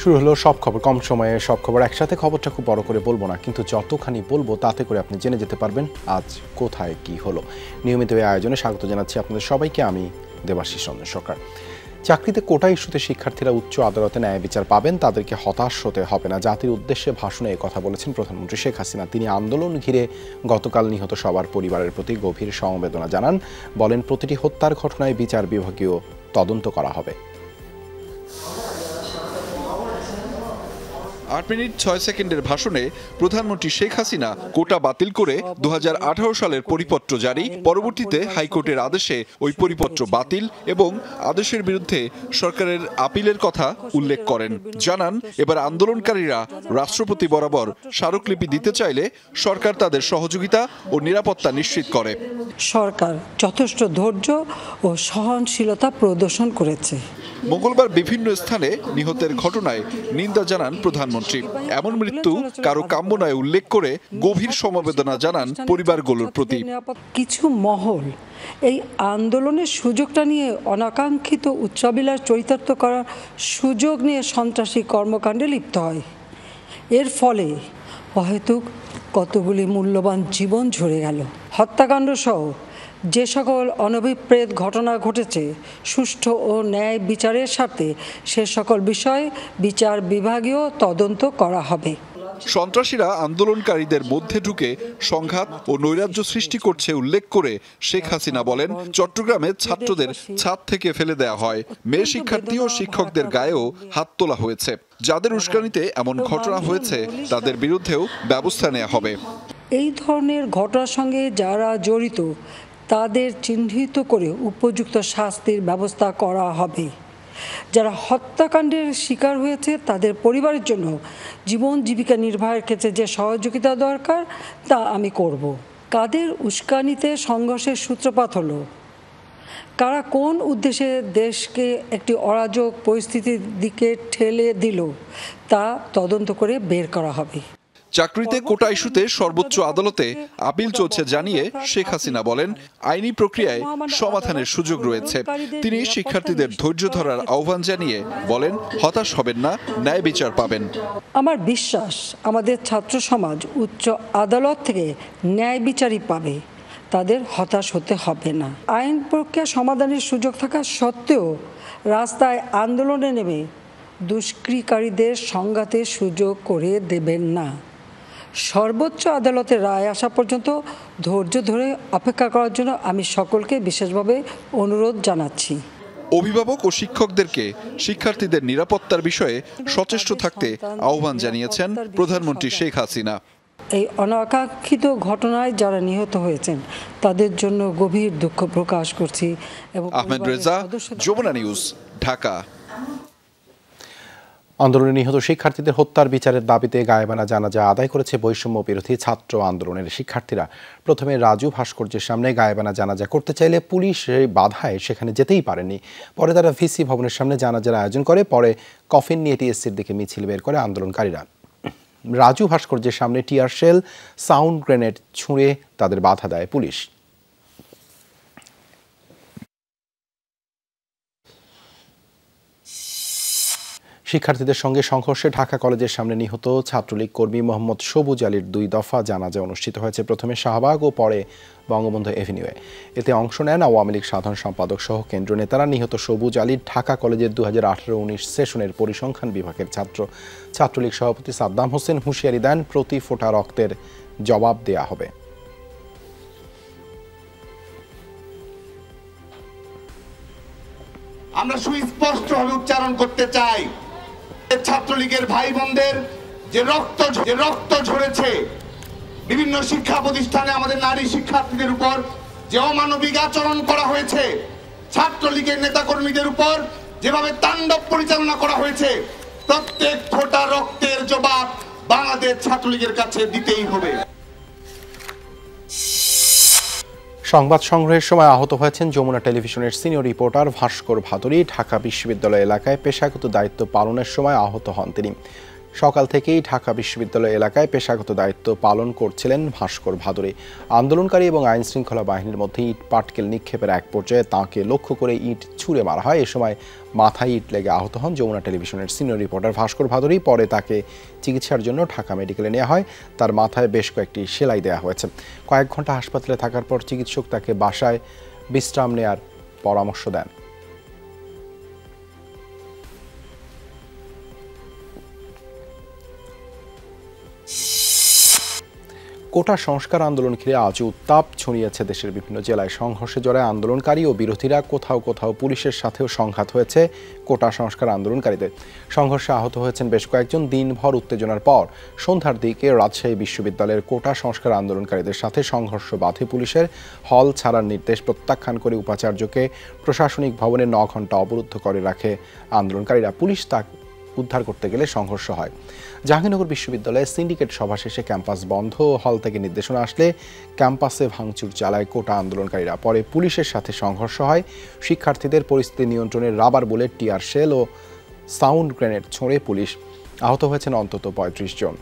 শুরু হলো সব খবর কম সময়ে সব খবর একসাথে খবরটা খুব বড় করে বলবো না কিন্তু যতখানি বলবো তাতে করে আপনি জেনে যেতে পারবেন আজ কোথায় কি হলো। নিয়মিত এই আয়োজনে স্বাগত জানাচ্ছি আপনাদের সবাইকে। আমি দেবাশিস রঞ্জন সরকার। চাকরিতে কোটা ইস্যুতে শিক্ষার্থীরা উচ্চ আদালতে ন্যায় বিচার পাবেন, তাদেরকে হতাশ হতে হবে না। জাতির উদ্দেশ্যে ভাষণে এই কথা বলেছেন প্রধানমন্ত্রী শেখ হাসিনা। তিনি আন্দোলন ঘিরে গতকাল নিহত সবার পরিবারের প্রতি গভীর সমবেদনা জানান। বলেন, প্রতিটি হত্যার ঘটনায় বিচার বিভাগীয় তদন্ত করা হবে। 8 মিনিট 6 সেকেন্ডের ভাষণে প্রধানমন্ত্রী শেখ হাসিনা কোটা বাতিল করে 2018 সালের পরিপত্র জারি, পরবর্তীতে হাইকোর্টের আদেশে ওই পরিপত্র বাতিল এবং আদেশের বিরুদ্ধে সরকারের আপিলের কথা উল্লেখ করেন। জানান, এবার আন্দোলনকারীরা রাষ্ট্রপতি বরাবর স্মারকলিপি দিতে চাইলে সরকার তাদের সহযোগিতা ও নিরাপত্তা নিশ্চিত করে। সরকার যথেষ্ট ধৈর্য ও সহনশীলতা প্রদর্শন করেছে। মঙ্গলবার বিভিন্ন স্থানে নিহতের ঘটনায় নিন্দা জানান প্রধানমন্ত্রী। এমন মৃত্যু কারো কাম্য নয় উল্লেখ করে গভীর সমবেদনা জানান পরিবারগুলোর প্রতি। কিছু মহল এই আন্দোলনের সুযোগটা নিয়ে অনাকাঙ্ক্ষিত উচ্চাবিলাস চরিতার্থ করার সুযোগ নিয়ে সন্ত্রাসী কর্মকাণ্ডে লিপ্ত হয়। এর ফলে অহেতুক কতগুলি মূল্যবান জীবন ঝরে গেল। হত্যাকাণ্ড সহ যে সকল অনভিপ্রেত ঘটনা ঘটেছে, সুষ্ঠু ও ন্যায় বিচারের স্বার্থে সে সকল বিষয়ে বিচার বিভাগীয় তদন্ত করা হবে। সন্ত্রাসীরা আন্দোলনকারীদের মধ্যে ঢুকে সংঘাত ও নৈরাজ্য সৃষ্টি করছে উল্লেখ করে শেখ হাসিনা বলেন, চট্টগ্রামে ছাত্রদের ছাদ থেকে ফেলে দেওয়া হয়, মেয়ে শিক্ষার্থী ও শিক্ষকদের গায়েও হাত তোলা হয়েছে। যাদের উস্কানিতে এমন ঘটনা হয়েছে তাদের বিরুদ্ধেও ব্যবস্থা নেওয়া হবে। এই ধরনের ঘটনার সঙ্গে যারা জড়িত তাদের চিহ্নিত করে উপযুক্ত শাস্তির ব্যবস্থা করা হবে। যারা হত্যাকাণ্ডের শিকার হয়েছে তাদের পরিবারের জন্য জীবন জীবিকা নির্বাহের ক্ষেত্রে যে সহযোগিতা দরকার তা আমি করব। কাদের উস্কানিতে সংঘর্ষের সূত্রপাত হলো, কারা কোন উদ্দেশ্যে দেশকে একটি অরাজক পরিস্থিতির দিকে ঠেলে দিল তা তদন্ত করে বের করা হবে। চাকরিতে কোটা ইস্যুতে সর্বোচ্চ আদালতে আপিল চলছে জানিয়ে শেখ হাসিনা বলেন, আইনি প্রক্রিয়ায় সমাধানের সুযোগ রয়েছে। তিনি শিক্ষার্থীদের ধৈর্য ধরার আহ্বান জানিয়ে বলেন, হতাশ হবেন না, ন্যায় বিচার পাবেন। আমার বিশ্বাস আমাদের ছাত্র সমাজ উচ্চ আদালত থেকে ন্যায় বিচারই পাবে, তাদের হতাশ হতে হবে না। আইন প্রক্রিয়া সমাধানের সুযোগ থাকা সত্ত্বেও রাস্তায় আন্দোলনে নেমে দুষ্কৃতিকারীদের সংঘাতের সুযোগ করে দেবেন না। সর্বোচ্চ আদালতের রায় আসা পর্যন্ত ধৈর্য ধরে অপেক্ষা করার জন্য আমি সকলকে বিশেষভাবে অনুরোধ জানাচ্ছি। অভিভাবক ও শিক্ষকদেরকে শিক্ষার্থীদের নিরাপত্তার বিষয়ে সচেষ্ট থাকতে আহ্বান জানিয়েছেন প্রধানমন্ত্রী শেখ হাসিনা। এই অনাকাঙ্ক্ষিত ঘটনায় যারা নিহত হয়েছেন তাদের জন্য গভীর দুঃখ প্রকাশ করছি। এবং আহমেদ রেজা, যমুনা নিউজ, ঢাকা। আন্দোলনে নিহত শিক্ষার্থীদের হত্যার বিচারের দাবিতে গায়েবানা জানাজা আদায় করেছে বৈষম্য বিরোধী ছাত্র আন্দোলনের শিক্ষার্থীরা। প্রথমে রাজু ভাস্কর্যের সামনে গায়েবানা জানাজা করতে চাইলে পুলিশ বাধায় সেখানে যেতেই পারেনি। পরে তারা ভিসি ভবনের সামনে জানাজার আয়োজন করে। পরে কফিন নিয়ে টিএসসির দিকে মিছিল বের করে আন্দোলনকারীরা। রাজু ভাস্কর্যের সামনে টিয়ার শেল, সাউন্ড গ্রেনেড ছুঁড়ে তাদের বাধা দেয় পুলিশ। শিক্ষার্থীদের সঙ্গে সংঘর্ষে ঢাকা কলেজের সামনে নিহত ছাত্রলীগ কর্মী মোহাম্মদ সবুজ আলীর 2 দফা জানাজা অনুষ্ঠিত হয়েছে। প্রথমে শাহবাগ ও পরে বঙ্গবন্ধু এভিনিউয়ে। এতে অংশ নেন আওয়ামী লীগ সাধারণ সম্পাদক সহ কেন্দ্রীয় নেতারা। নিহত সবুজ আলীর ঢাকা কলেজের 2018-19 সেশনের পরিসংখ্যান বিভাগের ছাত্রলীগ সভাপতি সাদ্দাম হোসেন হুঁশিয়ারি দেন, প্রতি ফোঁটা রক্তের জবাব দেয়া হবে। আমরা সুস্পষ্টভাবে উচ্চারণ করতে চাই, ছাত্রলীগের ভাই বোনদের যে রক্ত ঝরেছে, বিভিন্ন শিক্ষা প্রতিষ্ঠানে আমাদের নারী শিক্ষার্থীদের উপর যে অমানবিক আচরণ করা হয়েছে, ছাত্রলীগের নেতাকর্মীদের উপর যেভাবে তাণ্ডব পরিচালনা করা হয়েছে, প্রত্যেক ফোঁটা রক্তের জবাব বাংলাদেশ ছাত্রলীগের কাছে দিতেই হবে। সংবাদ সংগ্রহের সময় আহত হয়েছেন যমুনা টেলিভিশনের সিনিয়র রিপোর্টার ভাস্কর ভাদুরী। ঢাকা বিশ্ববিদ্যালয় এলাকায় পেশাগত দায়িত্ব পালনের সময় আহত হন তিনি। সকাল থেকেই ঢাকা বিশ্ববিদ্যালয় এলাকায় পেশাগত দায়িত্ব পালন করছিলেন ভাস্কর ভাদুরী। আন্দোলনকারী এবং আইন শৃঙ্খলা বাহিনীর মধ্যে ইট পাটকেল নিক্ষেপের এক পর্যায়ে তাঁকে লক্ষ্য করে ইট ছুঁড়ে মারা হয়। এ সময় মাথায় ইট লেগে আহত হন যমুনা টেলিভিশনের সিনিয়র রিপোর্টার ভাস্কর ভাদুরী। পরে তাকে চিকিৎসার জন্য ঢাকা মেডিকেলে নেওয়া হয়। তার মাথায় বেশ কয়েকটি সেলাই দেওয়া হয়েছে। কয়েক ঘন্টা হাসপাতালে থাকার পর চিকিৎসক তাকে বাসায় বিশ্রাম নেয়ার পরামর্শ দেন। কোটা সংস্কার আন্দোলন ঘিরে আজ উত্তাপ ছড়িয়েছে দেশের বিভিন্ন জেলায়। সংঘর্ষে জড়ায় আন্দোলনকারী ও বিরোধীরা, কোথাও কোথাও পুলিশের সাথেও সংঘাত হয়েছে কোটা সংস্কার আন্দোলনকারীদের। সংঘর্ষে আহত হয়েছেন বেশ কয়েকজন। দিনভর উত্তেজনার পর সন্ধ্যার দিকে রাজশাহী বিশ্ববিদ্যালয়ের কোটা সংস্কার আন্দোলনকারীদের সাথে সংঘর্ষ বাধে পুলিশের। হল ছাড়ার নির্দেশ প্রত্যাখ্যান করে উপাচার্যকে প্রশাসনিক ভবনে 9 ঘণ্টা অবরুদ্ধ করে রাখে আন্দোলনকারীরা। পুলিশ তা উদ্ধার করতে গেলে সংঘর্ষ হয়। জাহাঙ্গীরনগর বিশ্ববিদ্যালয়ে সিন্ডিকেট সভা শেষে ক্যাম্পাস বন্ধ। হল থেকে নির্দেশনা আসলে ক্যাম্পাসে ভাঙচুর চালায় কোটা আন্দোলনকারীরা। পরে পুলিশের সাথে সংঘর্ষ হয়। শিক্ষার্থীদের পরিস্থিতি নিয়ন্ত্রণে রাবার বুলেট, টিয়ার শেল ও সাউন্ড গ্রেনেড ছোঁড়ে পুলিশ। আহত হয়েছেন অন্তত 35 জন।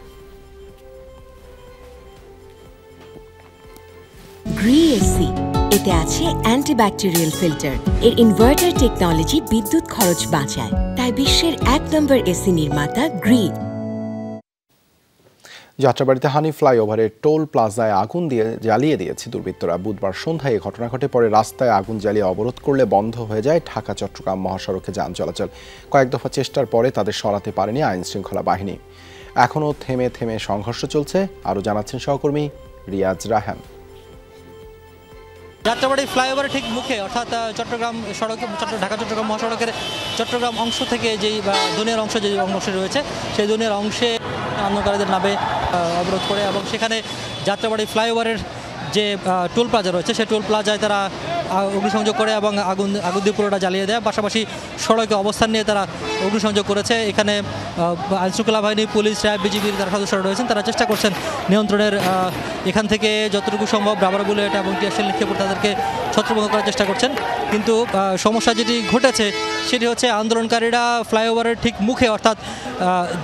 গ্রিএসি এতে আছে অ্যান্টিব্যাকটেরিয়াল ফিল্টার। এর ইনভার্টার টেকনোলজি বিদ্যুৎ খরচ বাঁচায়, তাই বিশ্বের 1 নম্বর এসি নির্মাতা গ্রি। যাত্রাবাড়িতে হানি ফ্লাইওভারের টোল প্লাজায় আগুন দিয়ে জ্বালিয়ে দিয়েছে দুর্বৃত্তরা। বুধবার সন্ধ্যায় এ ঘটনা ঘটে। পরে রাস্তায় আগুন জ্বালিয়ে অবরোধ করলে বন্ধ হয়ে যায় ঢাকা চট্টগ্রাম মহাসড়কে যান চলাচল। কয়েক দফা চেষ্টার পরে তাদের সরাতে পারেনি আইন শৃঙ্খলা বাহিনী। এখনও থেমে থেমে সংঘর্ষ চলছে। আরও জানাচ্ছেন সহকর্মী রিয়াজ রায়হান। যাত্রাবাড়ি ফ্লাইওভারের ঠিক মুখে, অর্থাৎ চট্টগ্রাম সড়কে, ঢাকা চট্টগ্রাম মহাসড়কের চট্টগ্রাম অংশ থেকে যেই দুনিয়ার অংশ যে অংশে রয়েছে, সেই দুনিয়ার অংশে আন্দোলনকারীদের নামে অবরোধ করে এবং সেখানে যাত্রাবাড়ি ফ্লাইওভারের যে টোল প্লাজা রয়েছে সেই টোল প্লাজায় তারা অগ্নিসংযোগ করে এবং আগুন দিয়ে পুরোটা জ্বালিয়ে দেয়। পাশাপাশি সড়কে অবস্থান নিয়ে তারা অগ্নিসংযোগ করেছে। এখানে আইনশৃঙ্খলা বাহিনী, পুলিশ, র্যাব, বিজিবির যারা সদস্যরা রয়েছেন তারা চেষ্টা করছেন নিয়ন্ত্রণের, এখান থেকে যতটুকু সম্ভব রাবার বুলেট এবং টিয়ারশেল নিক্ষেপ করে তাদেরকে ছত্রভঙ্গ করার চেষ্টা করছেন। কিন্তু সমস্যা যেটি ঘটেছে সেটি হচ্ছে আন্দোলনকারীরা ফ্লাইওভারের ঠিক মুখে, অর্থাৎ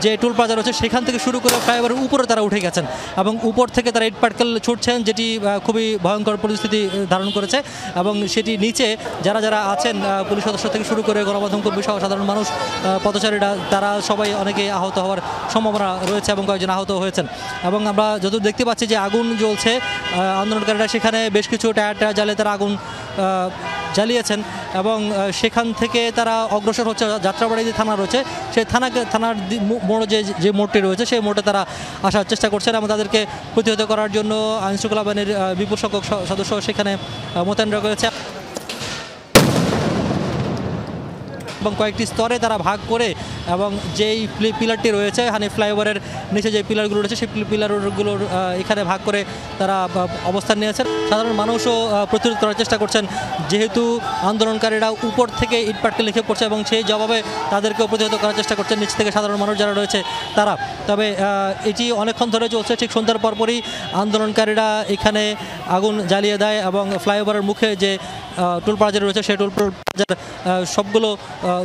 যে টোল প্লাজা রয়েছে সেখান থেকে শুরু করে ফ্লাইওভারের উপরে তারা উঠে গেছেন এবং উপর থেকে তারা ইট পাটকেল ছুটছেন, যেটি খুবই ভয়ঙ্কর পরিস্থিতি ধারণ করেছে। এবং সেটি নিচে যারা আছেন, পুলিশ সদস্য থেকে শুরু করে গণমাধ্যম কর্মী সহ সাধারণ মানুষ, পথচারীরা, তারা সবাই অনেকে আহত হওয়ার সম্ভাবনা রয়েছে এবং কয়েকজন আহত হয়েছেন। এবং আমরা যতদূর দেখতে পাচ্ছি যে আগুন জ্বলছে, আন্দোলনকারীরা সেখানে বেশ কিছু টায়ার জ্বালিয়ে তারা আগুন জ্বালিয়েছেন এবং সেখান থেকে তারা অগ্রসর হচ্ছে যাত্রাবাড়ি যে থানা রয়েছে সেই থানার মোড় যে মোড়টি রয়েছে সেই মোড়ে তারা আসার চেষ্টা করছেন এবং তাদেরকে প্রতিহত করার জন্য আইনশৃঙ্খলা বাহিনীর বিপুল সংখ্যক সদস্য সেখানে মোতায়েন রয়েছে এবং কয়েকটি স্তরে তারা ভাগ করে এবং যেই পিলারটি রয়েছে হানি ফ্লাইওভারের নিচে যে পিলারগুলো রয়েছে সেই পিলারগুলোর এখানে ভাগ করে তারা অবস্থান নিয়েছেন। সাধারণ মানুষও প্রতিরোধ করার চেষ্টা করছেন, যেহেতু আন্দোলনকারীরা উপর থেকে ইট পাটকেল নিক্ষেপ করছে এবং সেই জবাবে তাদেরকেও প্রতিহত করার চেষ্টা করছেন নিচ থেকে সাধারণ মানুষ যারা রয়েছে তারা। তবে এটি অনেকক্ষণ ধরে চলছে। ঠিক সন্ধ্যার পরপরই আন্দোলনকারীরা এখানে আগুন জ্বালিয়ে দেয় এবং ফ্লাইওভারের মুখে যে টোল প্লাজা রয়েছে সেই টোল প্লাজার সবগুলো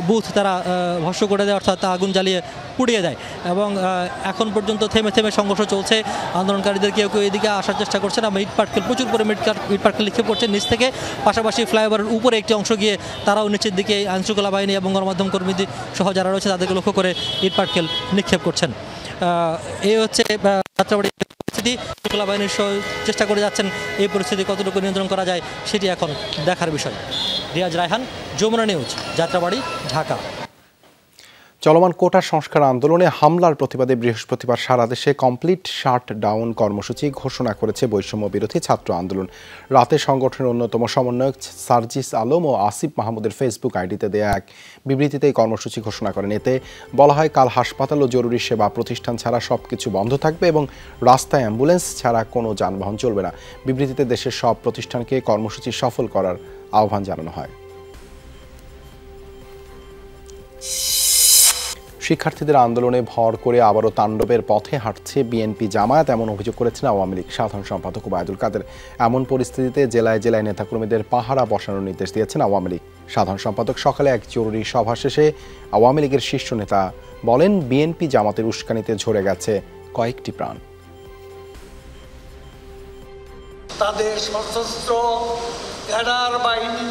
বুথ তারা ভস্ম করে দেয়, অর্থাৎ আগুন জ্বালিয়ে পুড়িয়ে দেয়। এবং এখন পর্যন্ত থেমে থেমে সংঘর্ষ চলছে। আন্দোলনকারীদের কেউ এদিকে আসার চেষ্টা করছেন এবং ইট পাটকেল, প্রচুর পরিমাণে ইট পাটকেল নিক্ষেপ করছেন নিচ থেকে। পাশাপাশি ফ্লাইওভারের উপরে একটি অংশ গিয়ে তারাও নিচের দিকে আইনশৃঙ্খলা বাহিনী এবং গণমাধ্যম কর্মীদের সহ যারা রয়েছে তাদেরকে লক্ষ্য করে ইট পাটকেল নিক্ষেপ করছেন। এই হচ্ছে যাত্রাবাড়ি পরিস্থিতি। আইনশৃঙ্খলা বাহিনীর চেষ্টা করে যাচ্ছেন এই পরিস্থিতি কতটুকু নিয়ন্ত্রণ করা যায় সেটি এখন দেখার বিষয়। রিয়াজ রায়হান, যমুনা নিউজ, যাত্রাবাড়ি, ঢাকা। চলমান কোটা সংস্কার আন্দোলনে হামলার প্রতিবাদে বৃহস্পতিবার সারা দেশে কমপ্লিট শাটডাউন কর্মসূচি ঘোষণা করেছে বৈষম্য বিরোধী ছাত্র আন্দোলন। রাতে সংগঠনের অন্যতম সমন্বয়ক সার্জিস আলম ও আসিফ মাহমুদের ফেসবুক আইডিতে দেয়া এক বিবৃতিতে এই কর্মসূচি ঘোষণা করেন। এতে বলা হয়, কাল হাসপাতাল ও জরুরি সেবা প্রতিষ্ঠান ছাড়া সবকিছু বন্ধ থাকবে এবং রাস্তায় অ্যাম্বুলেন্স ছাড়া কোনো যানবাহন চলবে না। বিবৃতিতে দেশের সব প্রতিষ্ঠানকে কর্মসূচি সফল করার আহ্বান জানানো হয়। শিক্ষার্থীদের আন্দোলনে ভর করে আবারও তাণ্ডবের পথে হাঁটছে বিএনপি জামায়াত, এমন অভিযোগ করেছেন আওয়ামী লীগ সাধারণ সম্পাদক ওবায়দুল কাদের। এমন পরিস্থিতিতে জেলায় জেলায় নেতাকর্মীদের পাহারা বসানোর নির্দেশ দিয়েছেন আওয়ামী লীগ সাধারণ সম্পাদক। সকালে এক জরুরি সভা শেষে আওয়ামী লীগের শীর্ষ নেতা বলেন, বিএনপি জামাতের উস্কানিতে ঝরে গেছে কয়েকটি প্রাণ। তাদের সশস্ত্র ক্যাডার বাহিনী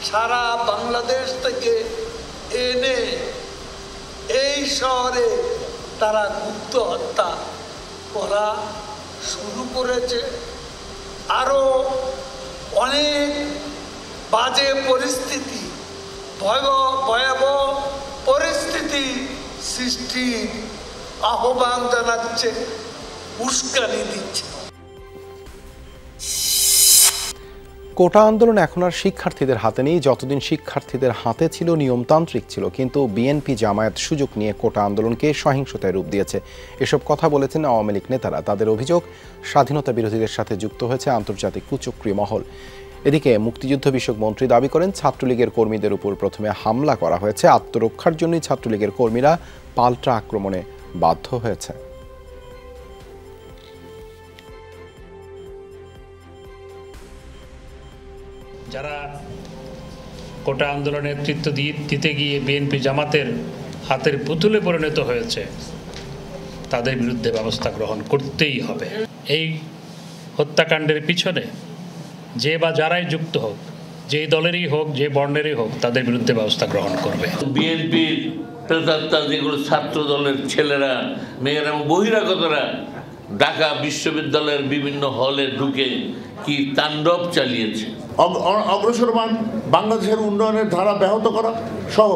সারা বাংলাদেশ থেকে এনে এই শহরে তারা গুপ্ত হত্যা করা শুরু করেছে। আরও অনেক বাজে পরিস্থিতি, ভয়াবহ পরিস্থিতি সৃষ্টির আহ্বান জানাচ্ছে, উস্কানি দিচ্ছে। কোটা আন্দোলন এখন আর শিক্ষার্থীদের হাতে নেই। যতদিন শিক্ষার্থীদের হাতে ছিল, নিয়মতান্ত্রিক ছিল, কিন্তু বিএনপি জামায়াত সুযোগ নিয়ে কোটা আন্দোলনকে সহিংসতায় রূপ দিয়েছে। এসব কথা বলেছেন আওয়ামী লীগ নেতারা। তাদের অভিযোগ, স্বাধীনতা বিরোধীদের সাথে যুক্ত হয়েছে আন্তর্জাতিক কুচক্রী মহল। এদিকে মুক্তিযুদ্ধ বিষয়ক মন্ত্রী দাবি করেন, ছাত্রলীগের কর্মীদের উপর প্রথমে হামলা করা হয়েছে, আত্মরক্ষার জন্যই ছাত্রলীগের কর্মীরা পাল্টা আক্রমণে বাধ্য হয়েছে। যারা কোটা আন্দোলনের নেতৃত্ব দিতে গিয়ে বিএনপি জামাতের হাতের পুতুলে পরিণত হয়েছে, তাদের বিরুদ্ধে ব্যবস্থা গ্রহণ করতেই হবে। এই হত্যাকাণ্ডের পিছনে যে বা যারাই যুক্ত হোক, যেই দলেরই হোক, যে বর্ণেরই হোক, তাদের বিরুদ্ধে ব্যবস্থা গ্রহণ করবে। বিএনপির প্রেতাত্মা যেগুলো ছাত্র দলের ছেলেরা, মেয়েরা এবং বহিরাগতরা ঢাকা বিশ্ববিদ্যালয়ের বিভিন্ন হলে ঢুকে কি তাণ্ডব চালিয়েছে। অগ্রসরমান বাংলাদেশের উন্নয়নের ধারা ব্যাহত করা সহ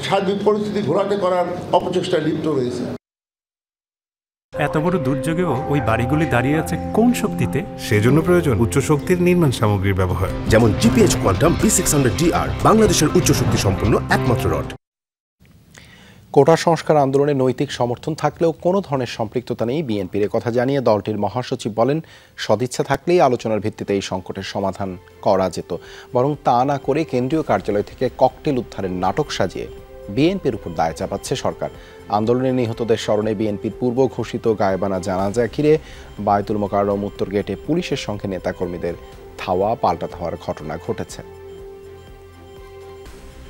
সার্বিক পরিস্থিতি ঘোলাটে করার অপচেষ্টায় লিপ্ত রয়েছে। এত বড় দুর্যোগেও ওই বাড়িগুলি দাঁড়িয়ে আছে কোন শক্তিতে? সেজন্য প্রয়োজন উচ্চ শক্তির নির্মাণ সামগ্রীর ব্যবহার, যেমন জিপিএইচ কোয়ান্টাম B600DR, বাংলাদেশের উচ্চ শক্তি সম্পন্ন একমাত্র রড। কোটা সংস্কার আন্দোলনে নৈতিক সমর্থন থাকলেও কোনো ধরনের সম্পৃক্ততা নেই বিএনপির। কথা জানিয়ে দলটির মহাসচিব বলেন, সদিচ্ছা থাকলেই আলোচনার ভিত্তিতে এই সংকটের সমাধান করা যেত, বরং তা না করে কেন্দ্রীয় কার্যালয় থেকে ককটেল উদ্ধারের নাটক সাজিয়ে বিএনপির উপর দায় চাপাচ্ছে সরকার। আন্দোলনে নিহতদের স্মরণে বিএনপির পূর্ব ঘোষিত গায়েবানা জানাজা ঘিরে বায়তুল মোকাররম উত্তর গেটে পুলিশের সঙ্গে নেতাকর্মীদের ধাওয়া পাল্টা ধাওয়ার ঘটনা ঘটেছে।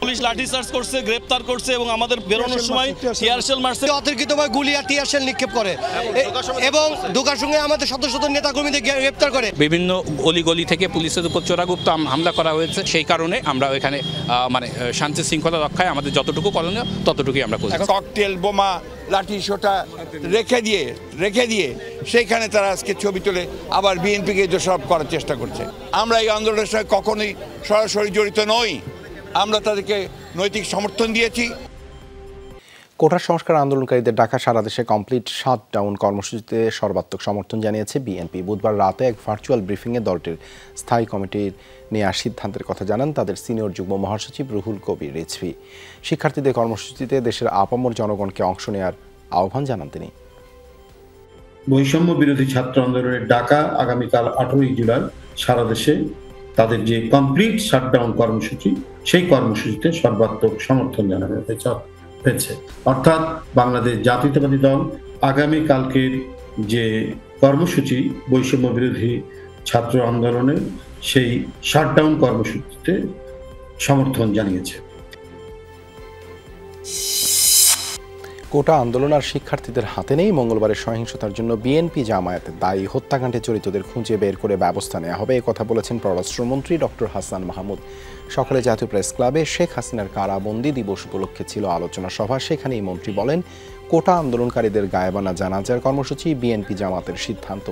পুলিশ লাঠিচার্জ করছে, গ্রেপ্তার করছে এবং আমাদের বেরোনোর সময় টিয়ারশেল মারছে, অতর্কিতভাবে গুলি আর টিয়ারশেল নিক্ষেপ করে এবং ঢোকার সঙ্গে আমাদের শত শত নেতাকর্মীদের গ্রেপ্তার করে। বিভিন্ন অলিগলি থেকে পুলিশের উপর চোরাগুপ্ত হামলা করা হয়েছে। সেই কারণে আমরা এখানে শান্তি শৃঙ্খলা রক্ষায় আমাদের যতটুকু করণীয় ততটুকুই আমরা করছি। ককটেল, বোমা, লাঠি সোটা রেখে দিয়ে সেইখানে তারা আজকে ছবি তুলে আবার বিএনপিকে দোষারোপ করার চেষ্টা করছে। আমরা এই আন্দোলনের সঙ্গে কখনোই সরাসরি জড়িত নই, আমরা তাদেরকে নৈতিক সমর্থন দিয়েছি। কোটা সংস্কার আন্দোলনকারীদের ডাকা সারা দেশে কমপ্লিট শাটডাউন কর্মসূচিতে সর্বাত্মক সমর্থন জানিয়েছে বিএনপি। বুধবার রাতে এক ভার্চুয়াল ব্রিফিংয়ে দলটির স্থায়ী কমিটির নেওয়া সিদ্ধান্তের কথা জানান তাদের সিনিয়র যুগ্ম মহাসচিব রুহুল কবির রিজভী। শিক্ষার্থীদের কর্মসূচিতে দেশের আপামর জনগণকে অংশ নেওয়ার আহ্বান জানান তিনি। বৈষম্য বিরোধী ছাত্র আন্দোলনের ডাকা আগামীকাল 18 জুলাই সারা দেশে তাদের যে কমপ্লিট শাটডাউন কর্মসূচি, সেই কর্মসূচিতে সর্বাত্মক সমর্থন জানানো হয়েছে। অর্থাৎ বাংলাদেশ জাতীয়তাবাদী দল আগামীকালকের যে কর্মসূচি বৈষম্য বিরোধী ছাত্র আন্দোলনের, সেই শাটডাউন কর্মসূচিতে সমর্থন জানিয়েছে। কোটা আন্দোলন আর শিক্ষার্থীদের হাতে নেই। মঙ্গলবারের সহিংসতার জন্য বিএনপি জামায়াত দায়ী, হত্যাকাণ্ডে জড়িতদের খুঁজে বের করে ব্যবস্থা নেওয়া হবে, এ কথা বলেছেন পররাষ্ট্রমন্ত্রী ডক্টর হাসান মাহমুদ। সকালে জাতীয় প্রেস ক্লাবে শেখ হাসিনার কারাবন্দী দিবস উপলক্ষে ছিল আলোচনা সভা। সেখানেই মন্ত্রী বলেন, কোটা আন্দোলনকারীদের গায়েবানা জানাজার কর্মসূচি বিএনপি জামাতের সিদ্ধান্ত।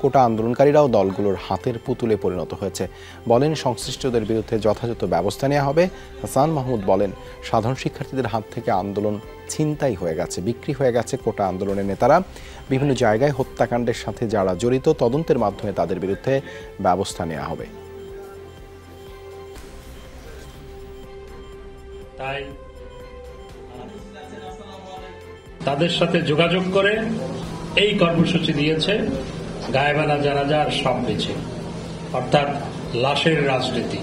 কোটা আন্দোলনকারীরাও দলগুলোর হাতের পুতুলে পরিণত হয়েছে। বলেন, সংশ্লিষ্টদের বিরুদ্ধে যথাযথ ব্যবস্থা নেওয়া হবে। হাসান মাহমুদ বলেন, সাধারণ শিক্ষার্থীদের হাত থেকে আন্দোলন ছিনতাই হয়ে গেছে, বিক্রি হয়ে গেছে। কোটা আন্দোলনের নেতারা বিভিন্ন জায়গায় হত্যাকাণ্ডের সাথে যারা জড়িত, তদন্তের মাধ্যমে তাদের বিরুদ্ধে ব্যবস্থা নেওয়া হবে। তাই তাদের সাথে যোগাযোগ করে এই কর্মসূচি দিয়েছে গায়েবানা জানাজার সব বেছে, অর্থাৎ লাশের রাজনীতি।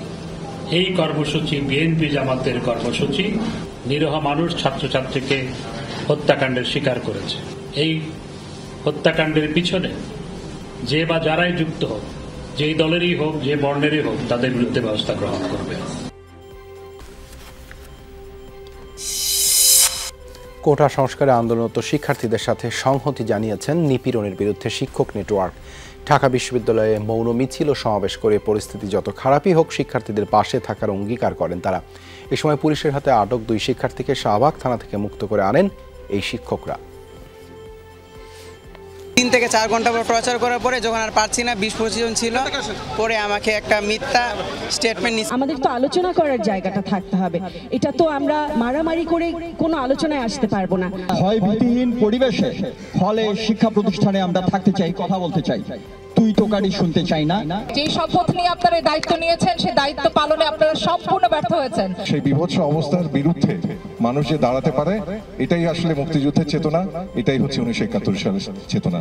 এই কর্মসূচি বিএনপি জামাতের কর্মসূচি। নিরীহ মানুষ, ছাত্রছাত্রীকে হত্যাকাণ্ডের শিকার করেছে। এই হত্যাকাণ্ডের পিছনে যে বা যারাই যুক্ত হোক, যেই দলেরই হোক, যে বর্ণেরই হোক, তাদের বিরুদ্ধে ব্যবস্থা গ্রহণ করবে। কোটা সংস্কারে আন্দোলনরত শিক্ষার্থীদের সাথে সংহতি জানিয়েছেন নিপীড়নের বিরুদ্ধে শিক্ষক নেটওয়ার্ক। ঢাকা বিশ্ববিদ্যালয়ে মৌন মিছিল ও সমাবেশ করে পরিস্থিতি যত খারাপই হোক শিক্ষার্থীদের পাশে থাকার অঙ্গীকার করেন তারা। এ সময় পুলিশের হাতে আটক 2 শিক্ষার্থীকে শাহবাগ থানা থেকে মুক্ত করে আনেন এই শিক্ষকরা। 3 থেকে 4 ঘন্টা পর টর্চার করার পরে যখন আর পারছি না, 20-25 জন ছিল, পরে আমাকে একটা মিথ্যা স্টেটমেন্ট। আমাদের তো আলোচনা করার জায়গাটা থাকতে হবে, এটা তো আমরা মারামারি করে কোনো আলোচনায় আসতে পারবো না। ভয় ভীতিহীন পরিবেশে হলে শিক্ষা প্রতিষ্ঠানে আমরা থাকতে চাই, কথা বলতে চাই, তুই তোকারি শুনতে চাই না। যে শপথ নিয়ে আপনারা দায়িত্ব নিয়েছেন সেই দায়িত্ব পালনে আপনারা সম্পূর্ণ ব্যর্থ হয়েছেন। সেই বিভৎস অবস্থার বিরুদ্ধে মানুষ যে দাঁড়াতে পারে, এটাই আসলে মুক্তিযুদ্ধের চেতনা, এটাই হচ্ছে 1971 সালের চেতনা।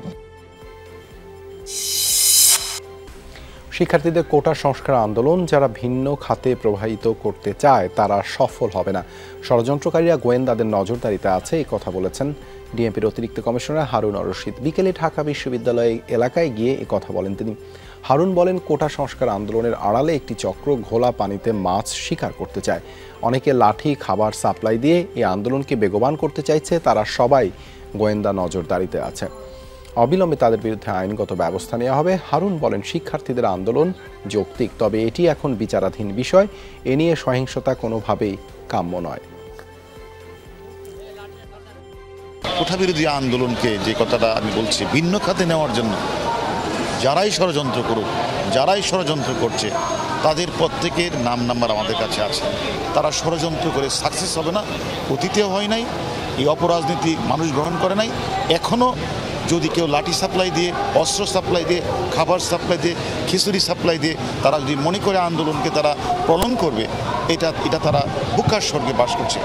শিক্ষার্থীদের কোটা সংস্কার আন্দোলন যারা ভিন্ন খাতে প্রবাহিত করতে চায় তারা সফল হবে না। ষড়যন্ত্রকারীরা গোয়েন্দাদের নজরদারিতে আছে, এই কথা বলেছেন ডিএমপির অতিরিক্ত কমিশনার হারুন আর রশিদ। বিকেলে ঢাকা বিশ্ববিদ্যালয় এলাকায় গিয়ে এ কথা বলেন তিনি। হারুন বলেন, কোটা সংস্কার আন্দোলনের আড়ালে একটি চক্র ঘোলা পানিতে মাছ শিকার করতে চায়। অনেকে লাঠি, খাবার সাপ্লাই দিয়ে এই আন্দোলনকে বেগবান করতে চাইছে, তারা সবাই গোয়েন্দা নজরদারিতে আছে। অবিলম্বে তাদের বিরুদ্ধে আইনগত ব্যবস্থা নেওয়া হবে। হারুন বলেন, শিক্ষার্থীদের আন্দোলন যৌক্তিক, তবে এটি এখন বিচারাধীন বিষয়, এ নিয়ে সহিংসতা কোনোভাবেই কাম্য নয়। কোটা বিরোধী আন্দোলনকে যে কথাটা আমি বলছি, ভিন্ন খাতে নেওয়ার জন্য যারাই ষড়যন্ত্র করুক, যারাই ষড়যন্ত্র করছে, তাদের প্রত্যেকের নাম্বার আমাদের কাছে আছে। তারা ষড়যন্ত্র করে সাকসেস হবে না, অতীতেও হয় নাই, এই অপরাজনীতি মানুষ গ্রহণ করে নাই। এখনও যদি কেউ লাঠি সাপ্লাই দিয়ে, অস্ত্র সাপ্লাই দিয়ে, খাবার সাপ্লাই দিয়ে, খিচুড়ি সাপ্লাই দিয়ে তারা যদি মনে করে আন্দোলনকে তারা প্রলন করবে, এটা তারা বুকার স্বর্গে বাস করছে।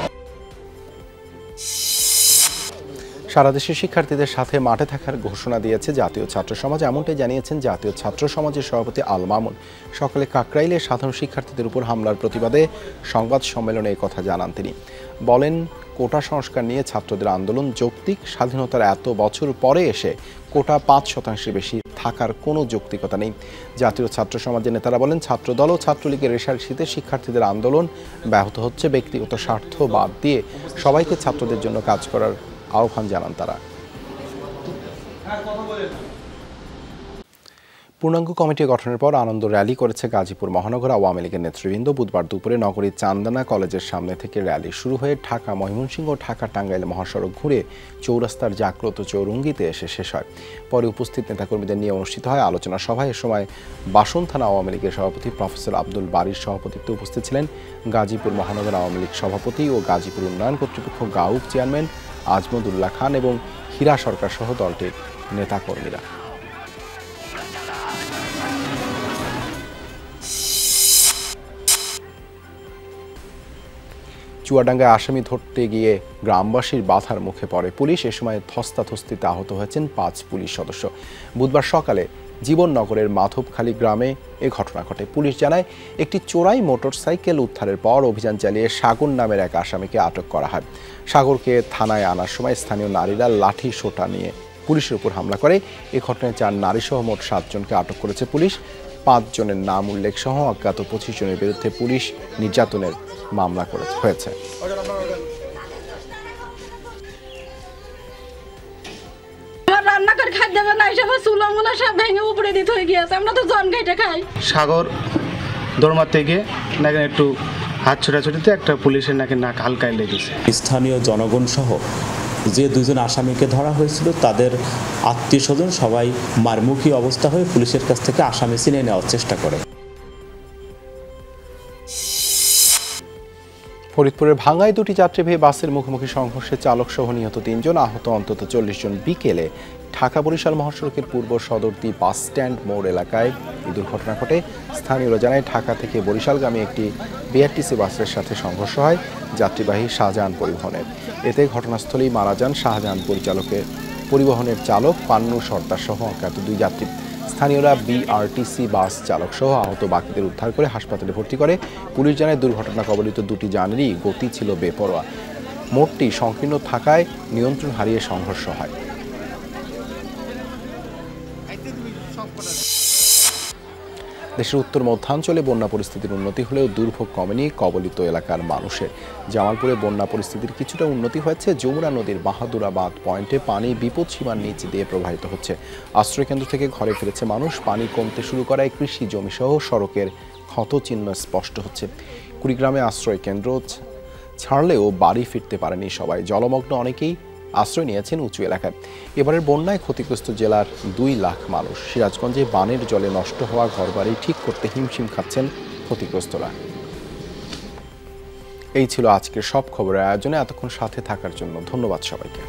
সারা দেশের শিক্ষার্থীদের সাথে মাঠে থাকার ঘোষণা দিয়েছে জাতীয় ছাত্র সমাজ, এমনটাই জানিয়েছেন জাতীয় ছাত্র সমাজের সভাপতি আল মামুন। সকালে কাকরাইলে সাধারণ শিক্ষার্থীদের উপর হামলার প্রতিবাদে সংবাদ সম্মেলনে এই কথা জানান তিনি। বলেন, কোটা সংস্কার নিয়ে ছাত্রদের আন্দোলন যৌক্তিক, স্বাধীনতার এত বছর পরে এসে কোটা 5% বেশি থাকার কোনো যৌক্তিকতা নেই। জাতীয় ছাত্র সমাজের নেতারা বলেন, ছাত্রদল ও ছাত্রলীগের রেশারেশিতে শিক্ষার্থীদের আন্দোলন ব্যাহত হচ্ছে। ব্যক্তিগত স্বার্থ বাদ দিয়ে সবাইকে ছাত্রদের জন্য কাজ করার আহ্বান জানান তারা। পূর্ণাঙ্গ কমিটি গঠনের পর আনন্দ র্যালি করেছে গাজীপুর মহানগর আওয়ামী লীগের নেতৃবৃন্দ। বুধবার দুপুরে নগরীর চান্দানা কলেজের সামনে থেকে র্যালি শুরু হয়ে ঢাকা ময়মনসিংহ ও ঢাকা টাঙ্গাইল মহাসড়ক ঘুরে চৌরাস্তার জাগ্রত চৌরঙ্গিতে এসে শেষ হয়। পরে উপস্থিত নেতাকর্মীদের নিয়ে অনুষ্ঠিত হয় আলোচনা সভায়। এ সময় বাসন থানা আওয়ামী লীগের সভাপতি প্রফেসর আব্দুল বারীর সভাপতিত্বে উপস্থিত ছিলেন গাজীপুর মহানগর আওয়ামী লীগ সভাপতি ও গাজীপুর উন্নয়ন কর্তৃপক্ষ গাউক চেয়ারম্যান আজমদুল্লাহ খান এবং হীরা সরকার সহ দলটির নেতাকর্মীরা। চুয়াডাঙ্গায় আসামি ধরতে গিয়ে গ্রামবাসীর বাধার মুখে পড়ে পুলিশ। এ সময় ধস্তাধস্তিতে আহত হয়েছেন 5 পুলিশ সদস্য। বুধবার সকালে জীবননগরের মাধবখালী গ্রামে এ ঘটনা ঘটে। পুলিশ জানায়, একটি চোরাই মোটরসাইকেল উদ্ধারের পর অভিযান চালিয়ে সাগর নামের এক আসামিকে আটক করা হয়। সাগরকে থানায় আনার সময় স্থানীয় নারীরা লাঠি সোঁটা নিয়ে পুলিশের উপর হামলা করে। এ ঘটনায় 4 নারীসহ মোট 7 জনকে আটক করেছে পুলিশ। 5 জনের নাম উল্লেখ সহ অজ্ঞাত 25 জনের বিরুদ্ধে পুলিশ নির্যাতনের মামলা হয়েছে। রান্নাঘর খাদ্য না হিসাবে চুলামুলা সব ভেঙে উপরে দিতে হয়ে গিয়েছে, আমরা তো জন খাইতে খাই। সাগর দৌড়মারতে গিয়ে নাকি একটু হাত ছোটাছুটিতে একটা পুলিশের নাকি নাক হালকায় লেগেছে। স্থানীয় জনগণ সহ যে 2 জন আসামিকে ধরা হয়েছিল তাদের আত্মীয় স্বজন সবাই মারমুখী অবস্থা হয়ে পুলিশের কাছ থেকে আসামি ছিনিয়ে নেওয়ার চেষ্টা করে। ফরিদপুরের ভাঙ্গায় 2টি যাত্রীবাহী বাসের মুখোমুখি সংঘর্ষে চালক সহ নিহত 3 জন, আহত অন্তত 40 জন। বিকেলে ঢাকা বরিশাল মহাসড়কের পূর্ব সদরদি বাস স্ট্যান্ড মোড় এলাকায় এই দুর্ঘটনা ঘটে। স্থানীয়রা জানায়, ঢাকা থেকে বরিশালগামী একটি বিআরটিসি বাসের সাথে সংঘর্ষ হয় যাত্রীবাহী শাহজাহান পরিবহনের। এতে ঘটনাস্থলেই মারা যান শাহজাহান পরিবহনের চালক পান্নু সর্দার সহ অজ্ঞাত 2 যাত্রী। স্থানীয়রা বিআরটিসি বাস চালক সহ আহত বাকিদের উদ্ধার করে হাসপাতালে ভর্তি করে। পুলিশ জানায়, দুর্ঘটনা কবলিত 2টি যানেরই গতি ছিল বেপরোয়া। মোড়টি সংকীর্ণ থাকায় নিয়ন্ত্রণ হারিয়ে সংঘর্ষ হয়। দেশের উত্তর মধ্যাঞ্চলে বন্যা পরিস্থিতির উন্নতি হলেও দুর্ভোগ কমেনি কবলিত এলাকার মানুষের। জামালপুরে বন্যা পরিস্থিতির কিছুটা উন্নতি হয়েছে। যমুনা নদীর বাহাদুরা বাঁধ পয়েন্টে পানি বিপদসীমার নিচ দিয়ে প্রবাহিত হচ্ছে। আশ্রয়কেন্দ্র থেকে ঘরে ফিরেছে মানুষ। পানি কমতে শুরু করায় কৃষি জমিসহ সড়কের ক্ষতচিহ্ন স্পষ্ট হচ্ছে। কুড়িগ্রামে আশ্রয়কেন্দ্র ছাড়লেও বাড়ি ফিরতে পারেনি সবাই। জলমগ্ন অনেকেই আশ্রয় নিয়েছেন উঁচু এলাকায়। এবারের বন্যায় ক্ষতিগ্রস্ত জেলার 2 লাখ মানুষ। সিরাজগঞ্জে বানের জলে নষ্ট হওয়া ঘরবাড়ি ঠিক করতে হিমশিম খাচ্ছেন ক্ষতিগ্রস্তরা। এই ছিল আজকের সব খবরের আয়োজনে। এতক্ষণ সাথে থাকার জন্য ধন্যবাদ সবাইকে।